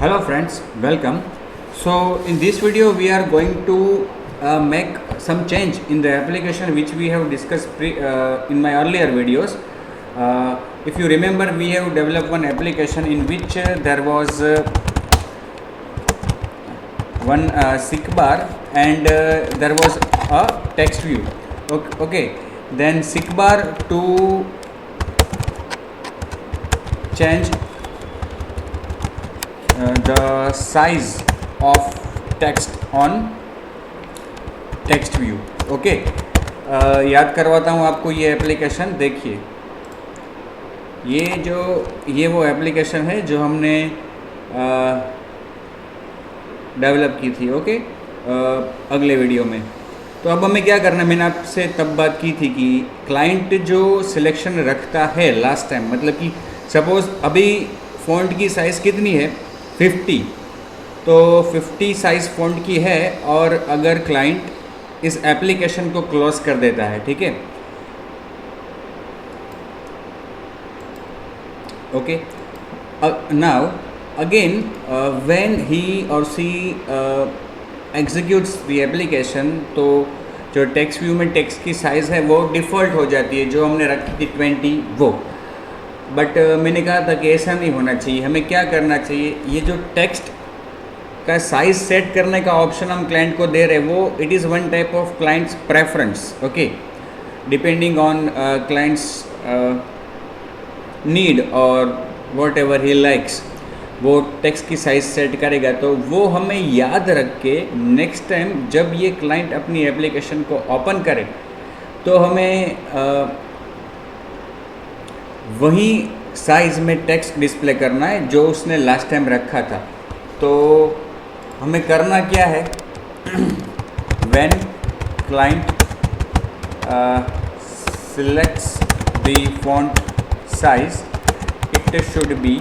Hello friends, welcome. So in this video we are going to make some change in the application which we have discussed in my earlier videos. If you remember, we have developed one application in which there was one sick bar and there was a text view. Okay. Then sick bar to change the size of text on text view. Okay, याद करवाता हूँ आपको ये application. देखिए, ये वो application है जो हमने डेवलप की थी. ओके, अगले वीडियो में. तो अब हमें क्या करना है, मैंने आपसे तब बात की थी कि क्लाइंट जो सिलेक्शन रखता है लास्ट टाइम, मतलब कि सपोज़ अभी फ़ॉन्ट की साइज़ कितनी है 50, तो 50 साइज़ फ़ॉन्ट की है और अगर क्लाइंट इस एप्लीकेशन को क्लोज कर देता है, ठीक है. Okay, now again when he और सी एग्जीक्यूट्स द एप्लीकेशन, तो जो टेक्स्ट व्यू में टेक्स्ट की साइज़ है वो डिफ़ॉल्ट हो जाती है, जो हमने रखी थी 20 वो. बट मैंने कहा था कि ऐसा नहीं होना चाहिए. हमें क्या करना चाहिए, ये जो टेक्स्ट का साइज़ सेट करने का ऑप्शन हम क्लाइंट को दे रहे हैं, वो it is one type of clients preference. Okay, depending on clients need और वॉट एवर ही लाइक्स, वो टेक्स्ट की साइज़ सेट करेगा. तो वो हमें याद रख के नेक्स्ट टाइम जब ये क्लाइंट अपनी एप्लीकेशन को ओपन करे तो हमें वही साइज़ में टेक्स्ट डिस्प्ले करना है जो उसने लास्ट टाइम रखा था. तो हमें करना क्या है, when client selects the font size, it should be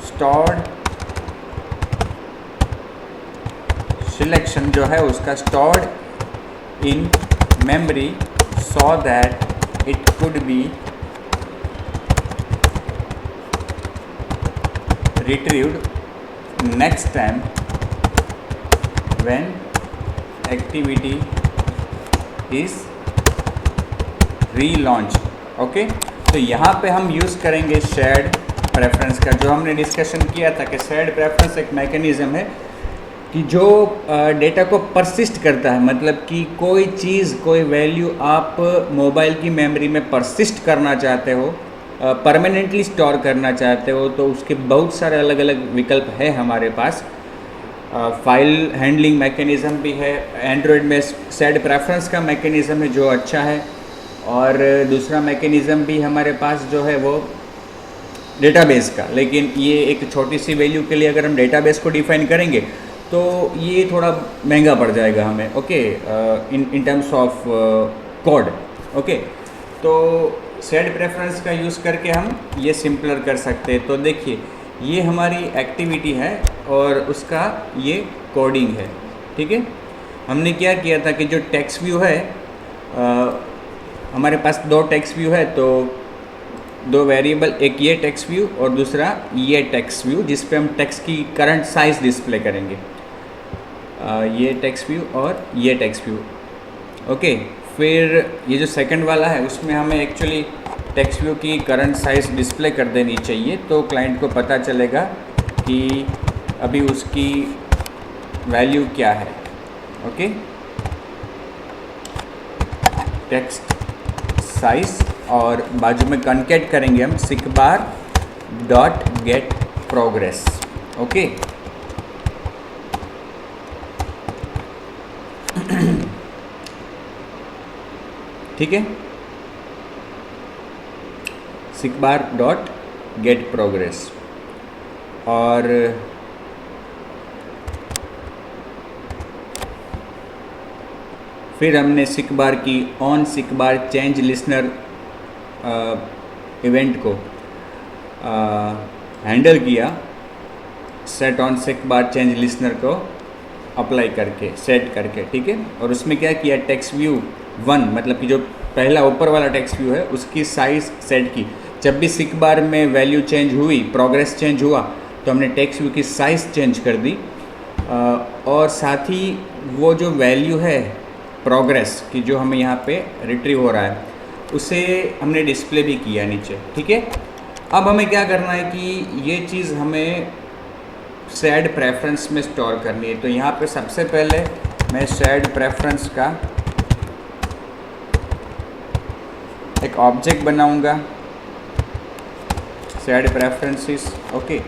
stored selection जो है उसका stored in memory so that it could be retrieved next time when activity is relaunched. Okay, तो यहाँ पे हम यूज़ करेंगे शेयर्ड प्रेफरेंस का, जो हमने डिस्कशन किया था कि शेयर्ड प्रेफरेंस एक मैकेनिज़्म है कि जो डेटा को परसिस्ट करता है, मतलब कि कोई चीज़ कोई वैल्यू आप मोबाइल की मेमोरी में परसिस्ट करना चाहते हो, परमानेंटली स्टोर करना चाहते हो, तो उसके बहुत सारे अलग अलग विकल्प है हमारे पास. फाइल हैंडलिंग मैकेनिज़्म भी है, एंड्रॉयड में सेट प्रेफरेंस का मैकेनिज़्म है जो अच्छा है, और दूसरा मैकेनिज़्म भी हमारे पास जो है वो डेटाबेस का. लेकिन ये एक छोटी सी वैल्यू के लिए अगर हम डेटाबेस को डिफ़ाइन करेंगे तो ये थोड़ा महंगा पड़ जाएगा हमें. Okay, in terms of code. Okay, तो सेट प्रेफरेंस का यूज़ करके हम ये सिंपलर कर सकते हैं. तो देखिए, ये हमारी एक्टिविटी है और उसका ये कोडिंग है. ठीक है, हमने क्या किया था कि जो टेक्स्ट व्यू है, हमारे पास दो टेक्स्ट व्यू है, तो दो वेरिएबल, एक ये टेक्स्ट व्यू और दूसरा ये टेक्स्ट व्यू, जिस पे हम टेक्स्ट की करंट साइज़ डिस्प्ले करेंगे. ये टेक्स्ट व्यू और ये टेक्स्ट व्यू. ओके, फिर ये जो सेकंड वाला है उसमें हमें एक्चुअली टेक्स्ट व्यू की करंट साइज़ डिस्प्ले कर देनी चाहिए, तो क्लाइंट को पता चलेगा कि अभी उसकी वैल्यू क्या है. ओके, टेक्स्ट साइज़ और बाजू में कॉन्केट करेंगे हम seek bar dot get progress. Okay, ठीक है, seek bar dot get progress. और फिर हमने सिक बार की on seek bar change listener event को हैंडल किया, set on seek bar change listener को अप्लाई करके, सेट करके. ठीक है, और उसमें क्या किया, टेक्स्ट व्यू 1, मतलब कि जो पहला ऊपर वाला टेक्स्ट व्यू है उसकी साइज़ सेट की. जब भी सिक बार में वैल्यू चेंज हुई, प्रोग्रेस चेंज हुआ, तो हमने टेक्स्ट व्यू की साइज़ चेंज कर दी और साथ ही वो जो वैल्यू है प्रोग्रेस की जो हमें यहाँ पे रिट्रीव हो रहा है उसे हमने डिस्प्ले भी किया नीचे। ठीक है, अब हमें क्या करना है कि ये चीज़ हमें सेड प्रेफरेंस में स्टोर करनी है। तो यहाँ पे सबसे पहले मैं सेड प्रेफरेंस का एक ऑब्जेक्ट बनाऊंगा, सेड प्रेफरेंसेस, ओके,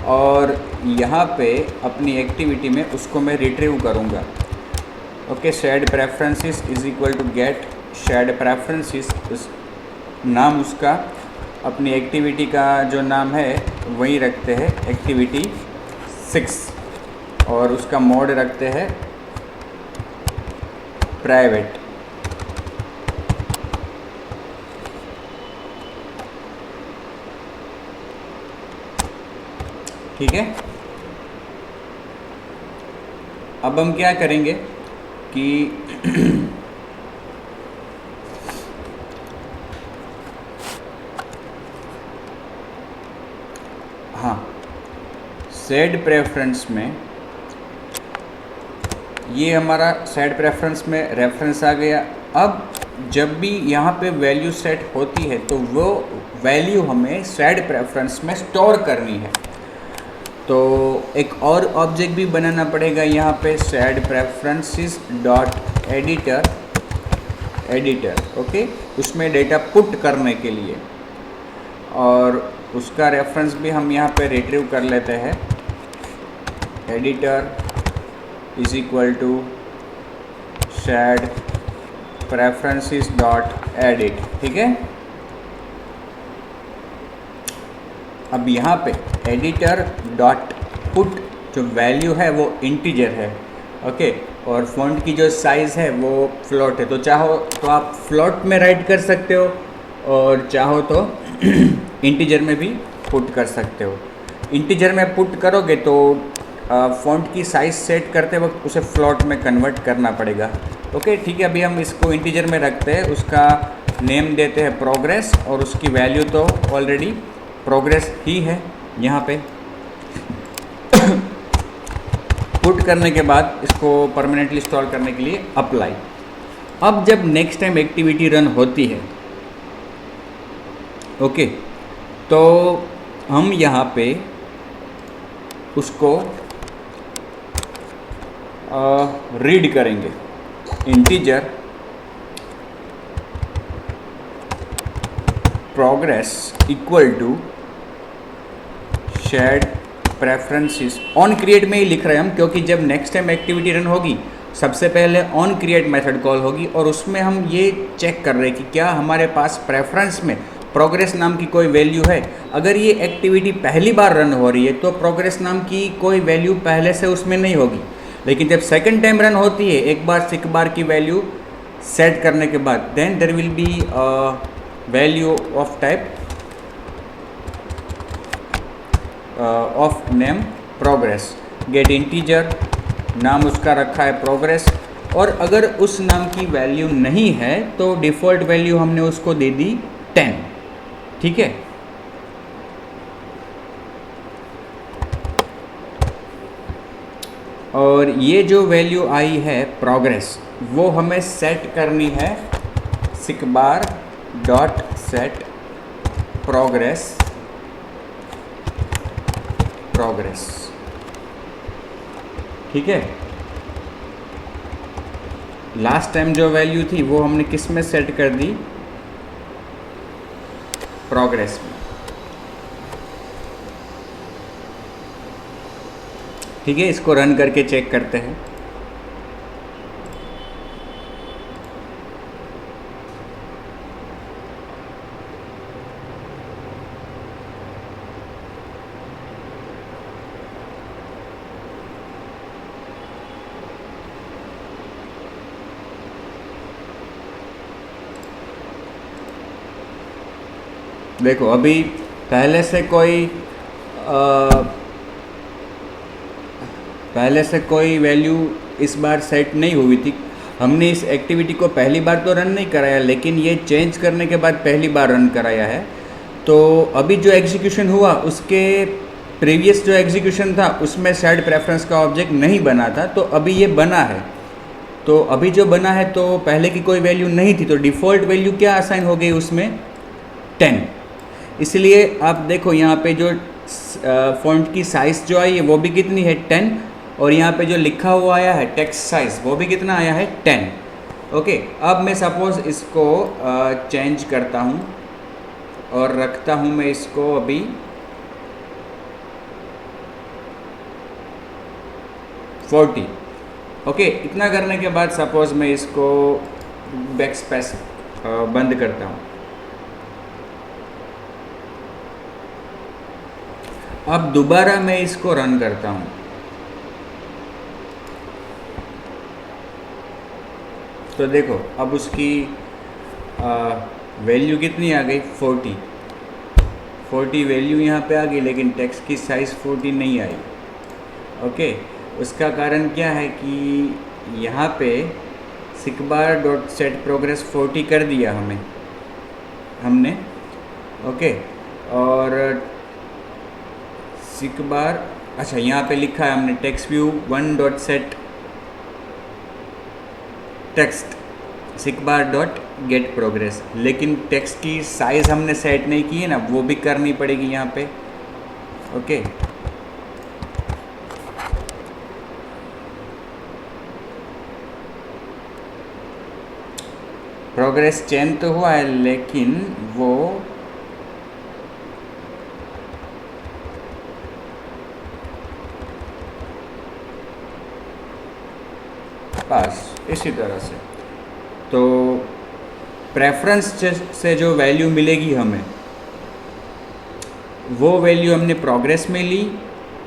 और यहाँ पे अपनी एक्टिविटी में उसको मैं रिट्रीव करूँगा। Okay, shared preferences is equal to get shared preferences, नाम उसका अपनी एक्टिविटी का जो नाम है वही रखते हैं, एक्टिविटी 6, और उसका मोड रखते हैं प्राइवेट। ठीक है, अब हम क्या करेंगे कि हाँ, सेड प्रेफरेंस में ये हमारा सेड प्रेफरेंस में रेफरेंस आ गया। अब जब भी यहाँ पे वैल्यू सेट होती है तो वो वैल्यू हमें सेड प्रेफरेंस में स्टोर करनी है। तो एक और ऑब्जेक्ट भी बनाना पड़ेगा यहाँ पे, said preferences dot editor, okay, उसमें डेटा पुट करने के लिए, और उसका रेफरेंस भी हम यहाँ पे रिट्रीव कर लेते हैं, editor is equal to shared preferences dot edit. ठीक है, अब यहाँ पे एडिटर डॉट पुट जो वैल्यू है वो इंटीजर है, ओके, और फॉन्ट की जो साइज़ है वो फ्लोट है। तो चाहो तो आप फ्लोट में राइट कर सकते हो और चाहो तो इंटीजर में भी पुट कर सकते हो। इंटीजर में पुट करोगे तो फॉन्ट की साइज़ सेट करते वक्त उसे फ्लोट में कन्वर्ट करना पड़ेगा। ओके, ठीक है, अभी हम इसको इंटीजर में रखते हैं, उसका नेम देते हैं प्रोग्रेस, और उसकी वैल्यू तो ऑलरेडी प्रोग्रेस ही है यहाँ पे। पुट करने के बाद इसको परमानेंटली स्टोर करने के लिए अप्लाई। अब जब नेक्स्ट टाइम एक्टिविटी रन होती है, ओके, तो हम यहाँ पे उसको रीड करेंगे, integer progress equal to shared preferences. On create में ही लिख रहे हैं हम, क्योंकि जब नेक्स्ट टाइम एक्टिविटी रन होगी सबसे पहले ऑन क्रिएट मेथड कॉल होगी, और उसमें हम ये चेक कर रहे हैं कि क्या हमारे पास प्रेफरेंस में प्रोग्रेस नाम की कोई वैल्यू है। अगर ये एक्टिविटी पहली बार रन हो रही है तो प्रोग्रेस नाम की कोई वैल्यू पहले से उसमें नहीं होगी, लेकिन जब सेकंड टाइम रन होती है, एक बार सिक बार की वैल्यू सेट करने के बाद, then there will be value of type of name progress, get integer, नाम उसका रखा है प्रोग्रेस, और अगर उस नाम की वैल्यू नहीं है तो डिफ़ॉल्ट वैल्यू हमने उसको दे दी 10। ठीक है, और ये जो वैल्यू आई है प्रोग्रेस वो हमें सेट करनी है seek bar dot set progress. ठीक है, लास्ट टाइम जो वैल्यू थी वो हमने किस में सेट कर दी, प्रोग्रेस में। ठीक है, इसको रन करके चेक करते हैं। देखो, अभी पहले से कोई वैल्यू इस बार सेट नहीं हुई थी। हमने इस एक्टिविटी को पहली बार तो रन नहीं कराया, लेकिन ये चेंज करने के बाद पहली बार रन कराया है। तो अभी जो एग्जीक्यूशन हुआ उसके प्रीवियस जो एग्जीक्यूशन था उसमें सेड प्रेफरेंस का ऑब्जेक्ट नहीं बना था, तो अभी ये बना है। तो अभी जो बना है तो पहले की कोई वैल्यू नहीं थी, तो डिफ़ॉल्ट वैल्यू क्या असाइन हो गई उसमें 10। इसलिए आप देखो यहाँ पे जो फ़ॉन्ट की साइज़ जो आई है वो भी कितनी है 10, और यहाँ पे जो लिखा हुआ आया है टेक्स्ट साइज़ वो भी कितना आया है 10। ओके, अब मैं सपोज़ इसको चेंज करता हूँ और रखता हूँ मैं इसको अभी 40। ओके, इतना करने के बाद सपोज़ मैं इसको बैक स्पेस बंद करता हूँ। अब दोबारा मैं इसको रन करता हूँ, तो देखो अब उसकी वैल्यू कितनी आ गई 40 वैल्यू यहाँ पे आ गई, लेकिन टेक्स्ट की साइज़ 40 नहीं आई। ओके, उसका कारण क्या है कि यहाँ पे सिकबार डॉट सेट प्रोग्रेस 40 कर दिया हमने। ओके, और सिकबार, अच्छा यहाँ पे लिखा है हमने text view 1 dot set text seekbar dot get progress, लेकिन टेक्स्ट की साइज़ हमने सेट नहीं की है ना, वो भी करनी पड़ेगी यहाँ पे। ओके, प्रोग्रेस चेंज तो हुआ है, लेकिन वो पास इसी तरह से। तो प्रेफरेंस से जो वैल्यू मिलेगी हमें, वो वैल्यू हमने प्रोग्रेस में ली,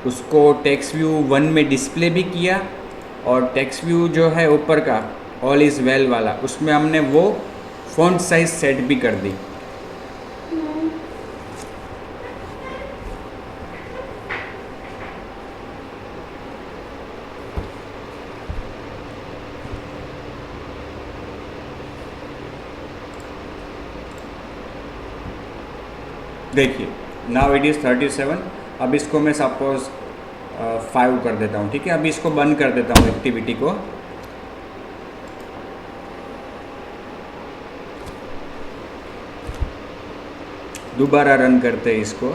उसको टेक्स्ट व्यू 1 में डिस्प्ले भी किया, और टेक्स्ट व्यू जो है ऊपर का ऑल इज़ वेल वाला, उसमें हमने वो फ़ॉन्ट साइज सेट भी कर दी। देखिए नाउ इट इज़ 37। अब इसको मैं सपोज 5 कर देता हूँ, ठीक है। अभी इसको बंद कर देता हूँ एक्टिविटी को। दोबारा रन करते हैं इसको।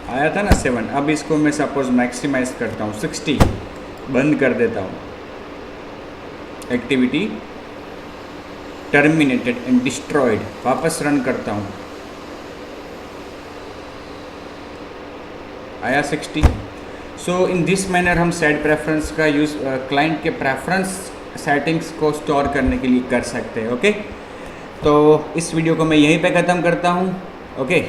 आया था ना 7। अब इसको मैं सपोज मैक्सिमाइज करता हूँ 60, बंद कर देता हूँ। एक्टिविटी टर्मिनेटेड एंड डिस्ट्रॉयड, वापस रन करता हूँ, आया 60। सो इन दिस मैनर हम सेट प्रेफरेंस का यूज़ क्लाइंट के प्रेफरेंस सेटिंग्स को स्टोर करने के लिए कर सकते हैं। ओके, तो इस वीडियो को मैं यहीं पे ख़त्म करता हूँ। ओके।